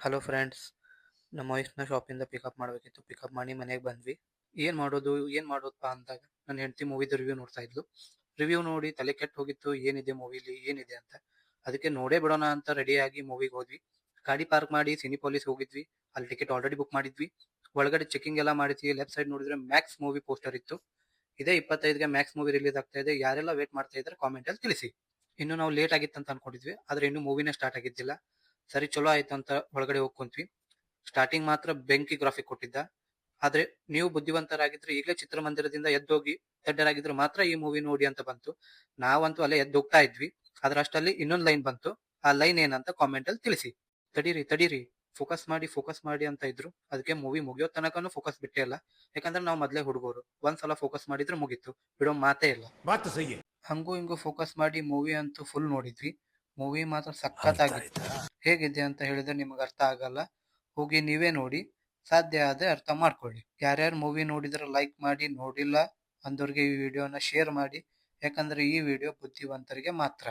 Hello friends, ನಮ್ಮ ವೈಫ್‌ನ ಶಾಪಿಂದ pickup ಮಾಡಬೇಕಿತ್ತು. Pickup ಮಾಡಿ ಮನೆಗೆ ಬಂದ್ವಿ. ಏನು ಮಾಡೋದಪ್ಪಾ ಅಂದಾಗ ನನ್ನ ಹೆಂಡತಿ ಮೂವಿದು ರಿವ್ಯೂ ನೋಡ್ತಾ ಇದ್ಲು. ರಿವ್ಯೂ ನೋಡಿ ತಲೆ ಕೆಟ್ಟು ಹೋಗಿತ್ತು. ಏನಿದೆ ಮೂವಿಲಿ ಏನಿದೆ ಅಂತ. ಅದಕ್ಕೆ ನೋಡೇ ಬಿಡೋಣ ಅಂತ ರೆಡಿಯಾಗಿ ಮೂವಿಗೆ ಹೋದ್ವಿ. ಗಾಡಿ ಪಾರ್ಕ್ ಮಾಡಿ ಸಿನಿಪೋಲಿಸ್ ಹೋಗಿದ್ವಿ. ಅಲ್ಲಿ ಟಿಕೆಟ್ ಆಲ್ರೆಡಿ ಬುಕ್ ಮಾಡಿದ್ವಿ. ಒಳಗಡೆ ಚೆಕಿಂಗ್ ಎಲ್ಲ ಮಾಡಿದ್ವಿ. ಲೆಫ್ಟ್ ಸೈಡ್ ನೋಡಿದ್ರೆ ಮ್ಯಾಕ್ಸ್ ಮೂವಿ ಪೋಸ್ಟರ್ ಇತ್ತು. ಇದೇ 25ಗೆ ಮ್ಯಾಕ್ಸ್ ಮೂವಿ ರಿಲೀಸ್ ಆಗ್ತಾ ಇದೆ. ಯಾರೆಲ್ಲ ವೇಟ್ ಮಾಡ್ತಾ ಇದ್ದಾರೆ ಕಾಮೆಂಟ್ ಅಲ್ಲಿ ತಿಳಿಸಿ. ಇನ್ನು ನಾವು ಲೇಟ್ ಆಗಿತ್ತು ಅಂತ ಅನ್ಕೊಂಡಿದ್ವಿ, ಆದ್ರೆ ಇನ್ನು ಮೂವಿನೇ ಸ್ಟಾರ್ಟ್ ಆಗಿದ್ದಿಲ್ಲ. ಸರಿ ಚಲೋ ಆಯ್ತು ಅಂತ ಒಳಗಡೆ ಹೋಗಿ ಕುಂತ್ವಿ. ಸ್ಟಾರ್ಟಿಂಗ್ ಮಾತ್ರ ಬೆಂಕಿ ಗ್ರಾಫಿಕ್ ಕೊಟ್ಟಿದ್ದ. ಆದ್ರೆ ನೀವು ಬುದ್ಧಿವಂತರಾಗಿದ್ರೆ ಈಗಲೇ ಚಿತ್ರಮಂದಿರದಿಂದ ಎದ್ದೋಗಿ ದಡ್ಡರಾಗಿದ್ರೆ ಮಾತ್ರ ಈ ಮೂವಿ ನೋಡಿ ಅಂತ ಬಂತು. ನಾವಂತೂ ಅಲ್ಲೇ ಎದ್ದು ಹೋಗ್ತಾ ಇದ್ವಿ. ಆದ್ರೆ ಅಷ್ಟಲ್ಲಿ ಇನ್ನೊಂದು ಲೈನ್ ಬಂತು. ಆ ಲೈನ್ ಏನಂತ ಕಾಮೆಂಟ್ ಅಲ್ಲಿ ತಿಳಿಸಿ. ತಡೀರಿ ತಡೀರಿ, ಫೋಕಸ್ ಮಾಡಿ ಅಂತ ಇದ್ರು. ಅದಕ್ಕೆ ಮೂವಿ ಮುಗಿಯೋ ತನಕನೂ ಫೋಕಸ್ ಬಿಟ್ಟೇ ಇಲ್ಲ. ಯಾಕಂದ್ರೆ ನಾವು ಮೊದ್ಲೇ ಹುಡುಗರು, ಒಂದ್ಸಲ ಫೋಕಸ್ ಮಾಡಿದ್ರೆ ಮುಗೀತು, ಬಿಡೋ ಮಾತೇ ಇಲ್ಲ. बात तो सही है। ಹಂಗೂ ಹಿಂಗೂ ಫೋಕಸ್ ಮಾಡಿ ಮೂವಿ ಅಂತೂ ಫುಲ್ ನೋಡಿದ್ವಿ. ಮೂವಿ ಮಾತ್ರ ಅರ್ಥ ಸಖತ್ತಾಗಿತ್ತು. ಆಯ್ತಾ? ಹೇಗಿದೆ ಅಂತ ಹೇಳಿದ್ರೆ ನಿಮಗೆ ಅರ್ಥ ಆಗಲ್ಲ. ಹೋಗಿ ನೀವೇ ನೋಡಿ. ಸಾಧ್ಯ ಆದ್ರೆ ಅರ್ಥ ಮಾಡ್ಕೊಳ್ಳಿ. ಯಾರ್ಯಾರು ಮೂವಿ ನೋಡಿದ್ರೆ ಲೈಕ್ ಮಾಡಿ, ನೋಡಿಲ್ಲ ಅಂದವ್ರಿಗೆ ಈ ವಿಡಿಯೋನ ಶೇರ್ ಮಾಡಿ. ಯಾಕಂದ್ರೆ ಈ ವಿಡಿಯೋ ಬುದ್ಧಿವಂತರಿಗೆ ಮಾತ್ರ.